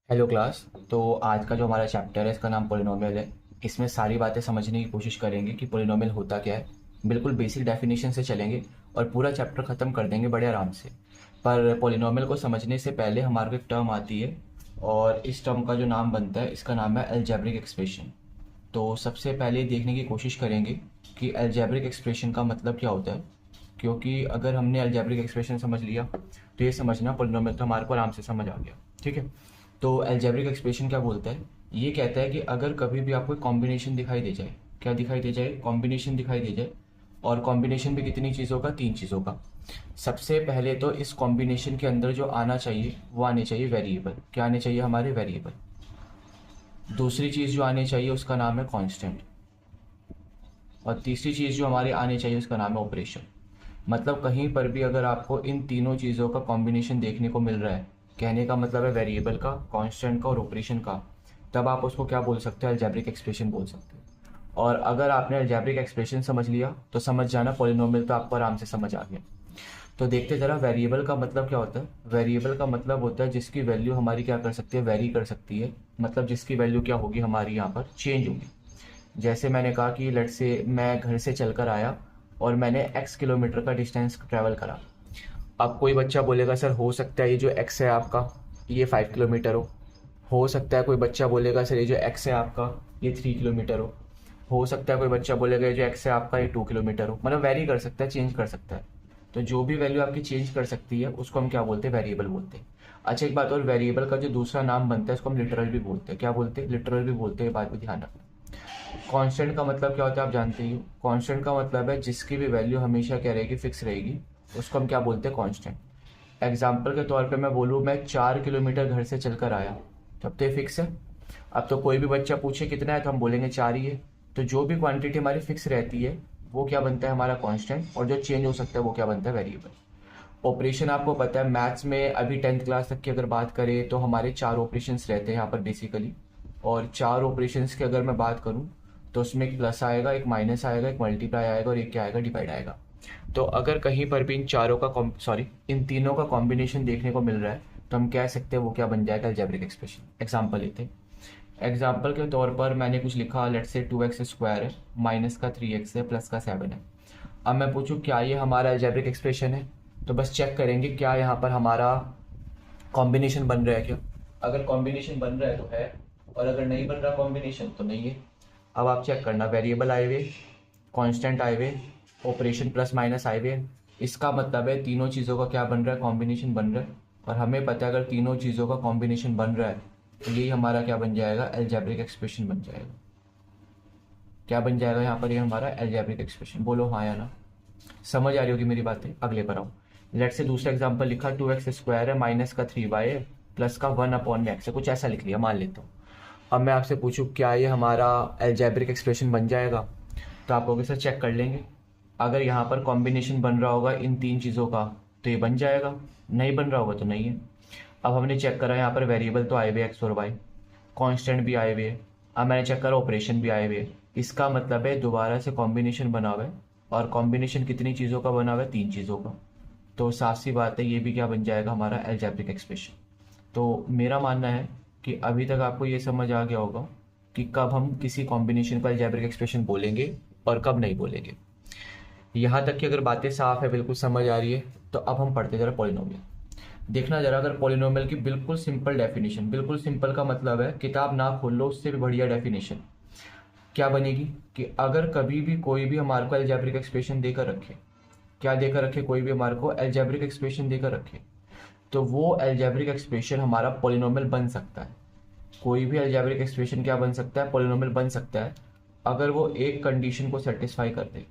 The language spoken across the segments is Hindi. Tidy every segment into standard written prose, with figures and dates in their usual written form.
Hello class. तो आज का जो हमारा चैप्टर है इसका नाम पॉलिनोमियल है। इसमें सारी बातें समझने की कोशिश करेंगे कि पॉलिनोमियल होता क्या है। बिल्कुल बेसिक डेफिनेशन से चलेंगे और पूरा चैप्टर ख़त्म कर देंगे बड़े आराम से। पर पॉलिनोमियल को समझने से पहले हमारे को एक टर्म आती है और इस टर्म का जो नाम बनता है इसका नाम है अलजेब्रिक एक्सप्रेशन। तो सबसे पहले देखने की कोशिश करेंगे कि अलजेब्रिक एक्सप्रेशन का मतलब क्या होता है, क्योंकि अगर हमने अलजेब्रिक एक्सप्रेशन समझ लिया तो ये समझना पॉलिनोमियल तो हमारे को आराम से समझ आ गया। ठीक है। तो अलजेब्रिक एक्सप्रेशन क्या बोलता है, ये कहता है कि अगर कभी भी आपको कॉम्बिनेशन दिखाई दे जाए, क्या दिखाई दे जाए, कॉम्बिनेशन दिखाई दे जाए, और कॉम्बिनेशन भी कितनी चीज़ों का, तीन चीज़ों का। सबसे पहले तो इस कॉम्बिनेशन के अंदर जो आना चाहिए वो आने चाहिए वेरिएबल। क्या आने चाहिए, हमारे वेरिएबल। दूसरी चीज़ जो आनी चाहिए उसका नाम है कांस्टेंट। और तीसरी चीज़ जो हमारे आने चाहिए उसका नाम है ऑपरेशन। मतलब कहीं पर भी अगर आपको इन तीनों चीज़ों का कॉम्बिनेशन देखने को मिल रहा है, कहने का मतलब है वेरिएबल का, कांस्टेंट का और ऑपरेशन का, तब आप उसको क्या बोल सकते हो, अलजेब्रिक एक्सप्रेशन बोल सकते हो। और अगर आपने अलजेब्रिक एक्सप्रेशन समझ लिया तो समझ जाना पॉलिनोमियल तो आपको आराम से समझ आ गया। तो देखते ज़रा वेरिएबल का मतलब क्या होता है। वेरिएबल का मतलब होता है जिसकी वैल्यू हमारी क्या कर सकती है, वेरी कर सकती है। मतलब जिसकी वैल्यू क्या होगी, हमारी यहाँ पर चेंज होगी। जैसे मैंने कहा कि लेट से मैं घर से चलकर आया और मैंने x किलोमीटर का डिस्टेंस ट्रैवल करा। अब कोई बच्चा बोलेगा सर हो सकता है ये जो x है आपका ये 5 किलोमीटर हो सकता है कोई बच्चा बोलेगा सर ये जो x है आपका ये 3 किलोमीटर हो सकता है कोई बच्चा बोलेगा ये जो x है आपका ये 2 किलोमीटर हो। मतलब वेरी कर सकता है, चेंज कर सकता है। तो जो भी वैल्यू आपकी चेंज कर सकती है उसको हम क्या बोलते हैं, वेरिएबल बोलते हैं। अच्छा एक बात और, वेरिएबल का जो दूसरा नाम बनता है उसको हम लिटरल भी बोलते हैं। क्या बोलते हैं, लिटरल भी बोलते हैं, बात भी ध्यान रखना। कांस्टेंट का मतलब क्या होता है आप जानते ही हो। कांस्टेंट का मतलब है जिसकी भी वैल्यू हमेशा क्या रहेगी, फिक्स रहेगी, उसको हम क्या बोलते हैं, कांस्टेंट। एग्जाम्पल के तौर पे मैं बोलूँ मैं 4 किलोमीटर घर से चलकर आया, तब तो ये फिक्स है। अब तो कोई भी बच्चा पूछे कितना है तो हम बोलेंगे 4 ही है। तो जो भी क्वांटिटी हमारी फिक्स रहती है वो क्या बनता है, हमारा कांस्टेंट, और जो चेंज हो सकता है वो क्या बनता है, वेरिएबल। ऑपरेशन आपको पता है मैथ्स में अभी 10th क्लास तक की अगर बात करें तो हमारे 4 ऑपरेशंस रहते हैं यहाँ पर बेसिकली। और 4 ऑपरेशंस की अगर मैं बात करूँ तो उसमें एक प्लस आएगा, एक माइनस आएगा, एक मल्टीप्लाई आएगा और एक क्या आएगा, डिवाइड आएगा। तो अगर कहीं पर भी इन चारों का इन तीनों का कॉम्बिनेशन देखने को मिल रहा है तो हम कह सकते हैं वो क्या बन जाएगा, अलजेब्रिक एक्सप्रेशन। एग्जाम्पल लेते हैं। एग्जाम्पल के तौर पर मैंने कुछ लिखा, लेट से 2x² है, माइनस का 3x है, प्लस का 7 है। अब मैं पूछूं क्या ये हमारा अलजेब्रिक एक्सप्रेशन है, तो बस चेक करेंगे क्या यहाँ पर हमारा कॉम्बिनेशन बन रहा है क्या। अगर कॉम्बिनेशन बन रहा है तो है, और अगर नहीं बन रहा कॉम्बिनेशन तो नहीं है। अब आप चेक करना, वेरिएबल आए हुए, कांस्टेंट आए हुए, ऑपरेशन प्लस माइनस आए हुए। इसका मतलब है तीनों चीज़ों का क्या बन रहा है, कॉम्बिनेशन बन रहा है। और हमें पता है अगर तीनों चीज़ों का कॉम्बिनेशन बन रहा है तो यही हमारा क्या बन जाएगा, अलजेब्रिक एक्सप्रेशन बन जाएगा। क्या बन जाएगा यहाँ पर, ये हमारा अलजेब्रिक एक्सप्रेशन। बोलो हाँ या ना। समझ आ रही होगी मेरी बातें, अगले पर आओ। लेट से दूसरा एग्जांपल लिखा, 2x² है, माइनस का 3y है, प्लस का 1/x है, कुछ ऐसा लिख लिया मान लेता हूँ। अब मैं आपसे पूछूं क्या ये हमारा अलजेब्रिक एक्सप्रेशन बन जाएगा, तो आप लोग इसे चेक कर लेंगे। अगर यहाँ पर कॉम्बिनेशन बन रहा होगा इन तीन चीज़ों का तो ये बन जाएगा, नहीं बन रहा होगा तो नहीं है। अब हमने चेक करा यहाँ पर वेरिएबल तो आए हुए एक्स और वाई, कांस्टेंट भी आए हुए हैं। अब मैंने चेक करा ऑपरेशन भी आए हुए हैं। इसका मतलब है दोबारा से कॉम्बिनेशन बना हुआ है, और कॉम्बिनेशन कितनी चीज़ों का बना हुआ है, तीन चीज़ों का। तो साफ सी बात है ये भी क्या बन जाएगा, हमारा अलजेब्रिक एक्सप्रेशन। तो मेरा मानना है कि अभी तक आपको ये समझ आ गया होगा कि कब हम किसी कॉम्बिनेशन को अलजेब्रिक एक्सप्रेशन बोलेंगे और कब नहीं बोलेंगे। यहाँ तक की अगर बातें साफ है, बिल्कुल समझ आ रही है, तो अब हम पढ़ते जरा पॉलिनोमियल। देखना जरा, अगर पॉलिनोमियल की बिल्कुल सिंपल डेफिनेशन, बिल्कुल सिंपल का मतलब है किताब ना खोल लो उससे भी बढ़िया डेफिनेशन क्या बनेगी, कि अगर कभी भी कोई भी हमारे को अलजेब्रिक एक्सप्रेशन देकर रखे, क्या देकर रखे, कोई भी हमारे को अलजेब्रिक एक्सप्रेशन देकर रखे, तो वो अलजेब्रिक एक्सप्रेशन हमारा पॉलिनोमियल बन सकता है। कोई भी अलजेब्रिक एक्सप्रेशन क्या बन सकता है, पॉलिनोमियल बन सकता है, अगर वो एक कंडीशन को सेटिस्फाई कर दे।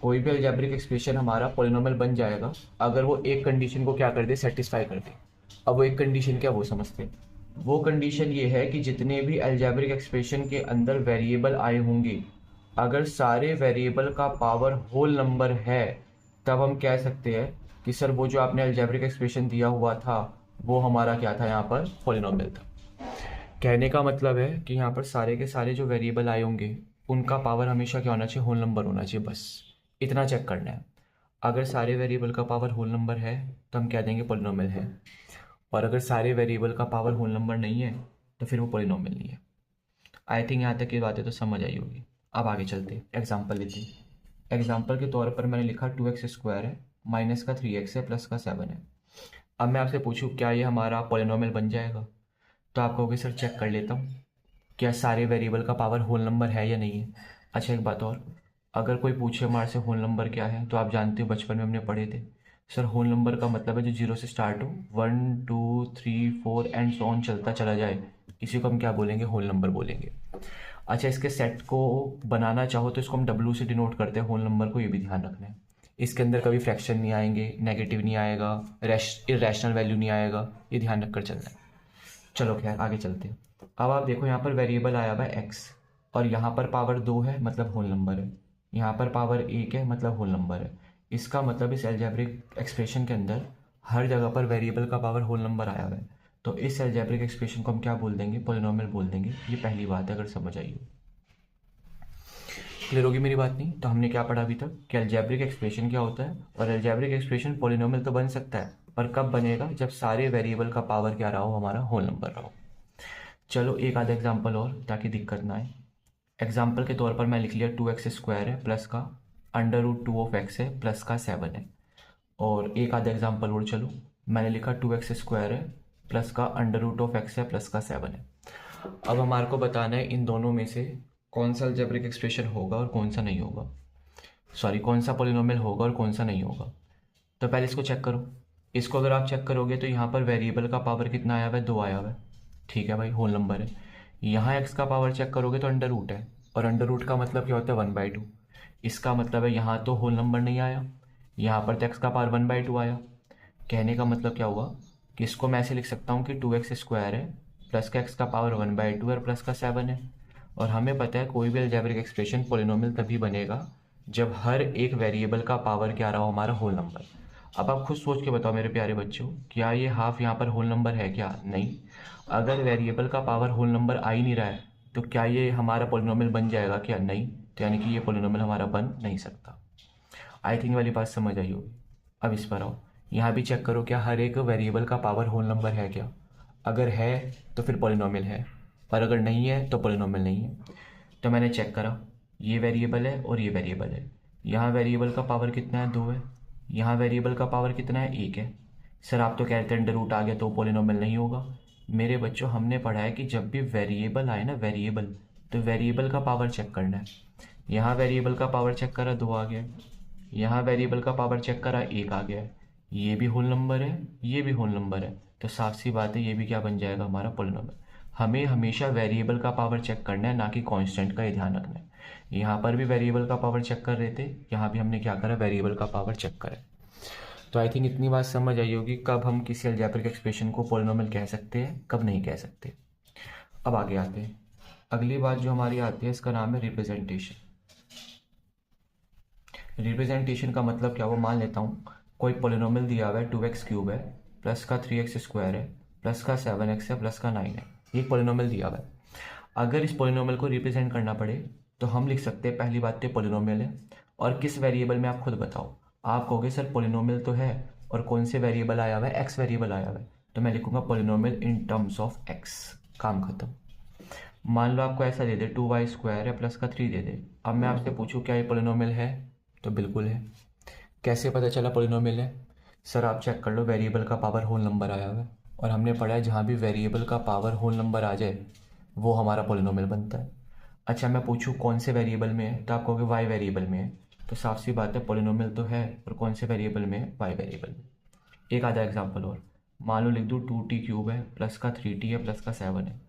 कोई भी अलजेब्रिक एक्सप्रेशन हमारा पॉलिनोमियल बन जाएगा अगर वो एक कंडीशन को क्या कर दे, सेटिस्फाई कर दे। अब वो एक कंडीशन क्या, वो समझते हैं। वो कंडीशन ये है कि जितने भी अलजेब्रिक एक्सप्रेशन के अंदर वेरिएबल आए होंगे, अगर सारे वेरिएबल का पावर होल नंबर है, तब हम कह सकते हैं कि सर वो जो आपने अलजेब्रिक एक्सप्रेशन दिया हुआ था वो हमारा क्या था, यहाँ पर पॉलिनोमियल था। कहने का मतलब है कि यहाँ पर सारे के सारे जो वेरिएबल आए होंगे उनका पावर हमेशा क्या होना चाहिए, होल नंबर होना चाहिए, बस इतना चेक करना है। अगर सारे वेरिएबल का पावर होल नंबर है तो हम कह देंगे पॉलिनोमियल है। और अगर सारे वेरिएबल का पावर होल नंबर नहीं है तो फिर वो पॉलिनोमियल नहीं है। आई थिंक यहाँ तक की बातें तो समझ आई होगी। अब आगे चलते एग्जाम्पल लेते हैं। एग्जाम्पल के तौर पर मैंने लिखा 2x² है, माइनस का 3x है, प्लस का 7 है। अब मैं आपसे पूछूं क्या ये हमारा पॉलिनोमियल बन जाएगा, तो आप कहोगे सर चेक कर लेता हूँ क्या सारे वेरिएबल का पावर होल नंबर है या नहीं है। अच्छा एक बात और, अगर कोई पूछे हमारे से होल नंबर क्या है, तो आप जानते हो बचपन में हमने पढ़े थे सर होल नंबर का मतलब है जो जीरो से स्टार्ट हो, 1 2 3 4 एंड सो ऑन चलता चला जाए, इसी को हम क्या बोलेंगे, होल नंबर बोलेंगे। अच्छा इसके सेट को बनाना चाहो तो इसको हम डब्ल्यू से डिनोट करते हैं होल नंबर को, ये भी ध्यान रखना है। इसके अंदर कभी फ्रैक्शन नहीं आएंगे, नेगेटिव नहीं आएगा, इरेशनल वैल्यू नहीं आएगा, ये ध्यान रखकर चलना है। चलो खैर आगे चलते हैं। अब आप देखो यहाँ पर वेरिएबल आया हुआ है एक्स, और यहाँ पर पावर 2 है मतलब होल नंबर है, यहाँ पर पावर 1 है मतलब होल नंबर है। इसका मतलब इस अलजेब्रिक एक्सप्रेशन के अंदर हर जगह पर वेरिएबल का पावर होल नंबर आया हुआ है, तो इस अलजेब्रिक एक्सप्रेशन को हम क्या बोल देंगे, पॉलिनोमियल बोल देंगे। ये पहली बात है, अगर समझ आई हो। क्लियर होगी मेरी बात? नहीं तो हमने क्या पढ़ा अभी तक कि अलजेब्रिक एक्सप्रेशन क्या होता है, और अलजेब्रिक एक्सप्रेशन पॉलिनोमियल तो बन सकता है पर कब बनेगा, जब सारे वेरिएबल का पावर क्या रहा हो, हमारा होल नंबर रहा हो। चलो एक आधा एग्जाम्पल और ताकि दिक्कत ना आए। एग्जाम्पल के तौर पर मैं लिख लिया 2x² है प्लस का √2 है प्लस का 7 है। और एक आधा एग्जाम्पल और चलो, मैंने लिखा 2x² है प्लस का √है प्लस का 7 है। अब हमारे को बताना है इन दोनों में से कौन सा अलजेब्रिक एक्सप्रेशन होगा और कौन सा नहीं होगा, सॉरी कौन सा पॉलिनोमियल होगा और कौन सा नहीं होगा। तो पहले इसको चेक करो। इसको अगर आप चेक करोगे तो यहाँ पर वेरिएबल का पावर कितना आया हुआ है, 2 आया हुआ है। ठीक है भाई, होल नंबर है। यहाँ एक्स का पावर चेक करोगे तो √ है, और √ का मतलब क्या होता है, 1/2। इसका मतलब है यहाँ तो होल नंबर नहीं आया, यहाँ पर तो एक्स का पावर 1/2 आया। कहने का मतलब क्या हुआ कि इसको मैं ऐसे लिख सकता हूँ कि 2x² है प्लस का एक्स का पावर 1/2 है और प्लस का 7 है। और हमें पता है कोई भी अलजेब्रिक एक्सप्रेशन पॉलिनोमियल तभी बनेगा जब हर एक वेरिएबल का पावर क्या रहा हो, हमारा होल नंबर। अब आप खुद सोच के बताओ मेरे प्यारे बच्चों, क्या ये हाफ यहाँ पर होल नंबर है क्या? नहीं। अगर वेरिएबल का पावर होल नंबर आ ही नहीं रहा है तो क्या ये हमारा पॉलिनोमियल बन जाएगा क्या? नहीं। तो यानी कि ये पॉलिनोमियल हमारा बन नहीं सकता। आई थिंक वाली बात समझ आई होगी। अब इस पर आओ, यहाँ भी चेक करो क्या हर एक वेरिएबल का पावर होल नंबर है क्या? अगर है तो फिर पॉलिनोमियल है, और अगर नहीं है तो पॉलिनोमियल नहीं है। तो मैंने चेक करा, ये वेरिएबल है और ये वेरिएबल है। यहाँ वेरिएबल का पावर कितना है, 2 है। यहाँ वेरिएबल का पावर कितना है, 1 है। सर आप तो कहते हैं √ आ गया तो पॉलिनोमियल नहीं होगा। मेरे बच्चों हमने पढ़ा है कि जब भी वेरिएबल आए ना, वेरिएबल, तो वेरिएबल का पावर चेक करना है। यहाँ वेरिएबल का पावर चेक करा, 2 आ गया। यहाँ वेरिएबल का पावर चेक करा, 1 आ गया है। ये भी होल नंबर है, ये भी होल नंबर है, तो साफ सी बात है ये भी क्या बन जाएगा, हमारा पॉलिनोमियल। हमें हमेशा वेरिएबल का पावर चेक करना है, ना कि कांस्टेंट का, ये ध्यान रखना है। यहाँ पर भी वेरिएबल का पावर चेक कर रहे थे, यहाँ भी हमने क्या करा, वेरिएबल का पावर चेक करा। तो आई थिंक इतनी बात समझ आई होगी कब हम किसी अलजेब्रिक एक्सप्रेशन को पॉलिनोमियल कह सकते हैं, कब नहीं कह सकते। अब आगे आते हैं। अगली बात जो हमारी आती है इसका नाम है रिप्रेजेंटेशन। रिप्रेजेंटेशन का मतलब क्या हुआ, मान लेता हूँ कोई पॉलिनोमियल दिया हुआ है 2x³ है प्लस का 3x² है प्लस का 7x है प्लस का 9 है। ये पॉलिनोमियल दिया हुआ है। अगर इस पॉलिनोमियल को रिप्रेजेंट करना पड़े तो हम लिख सकते हैं, पहली बात तो पॉलिनोमियल है और किस वेरिएबल में, आप खुद बताओ। आप कहोगे सर पॉलिनोमियल तो है और कौन से वेरिएबल आया हुआ है, एक्स वेरिएबल आया हुआ है, तो मैं लिखूंगा polynomial in terms of x. काम खत्म। मान लो आपको ऐसा दे दे 2y² है प्लस का 3 दे दे। अब मैं आपसे पूछूं क्या ये पॉलिनोमियल है, तो बिल्कुल है। कैसे पता चला पॉलिनोमियल है? सर आप चेक कर लो, वेरिएबल का पावर होल नंबर आया हुआ है, और हमने पढ़ा है जहाँ भी वेरिएबल का पावर होल नंबर आ जाए वो हमारा पॉलिनोमियल बनता है। अच्छा मैं पूछूं कौन से वेरिएबल में है, तो आप कहोगे वाई वेरिएबल में है, तो साफ सी बात है पॉलिनोमियल तो है, और कौन से वेरिएबल में है, वाई वेरिएबल में। एक आधा एग्जाम्पल और, मान लो लिख दूँ 2t³ है प्लस का 3t है प्लस का 7 है।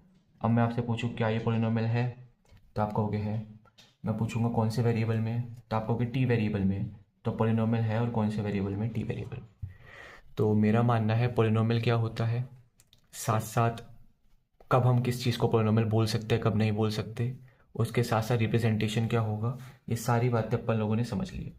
अब मैं आपसे पूछूं क्या ये पॉलिनोमियल है, तो आप कहोगे है। मैं पूछूंगा कौन से वेरिएबल में है, तो आप कहोगे टी वेरिएबल में है, तो पॉलिनोमियल है और कौन से वेरिएबल में, टी वेरिएबल। तो मेरा मानना है पॉलिनोमियल क्या होता है, साथ साथ कब हम किस चीज़ को पॉलिनोमियल बोल सकते हैं, कब नहीं बोल सकते, उसके साथ साथ रिप्रेजेंटेशन क्या होगा, ये सारी बातें अपन लोगों ने समझ ली।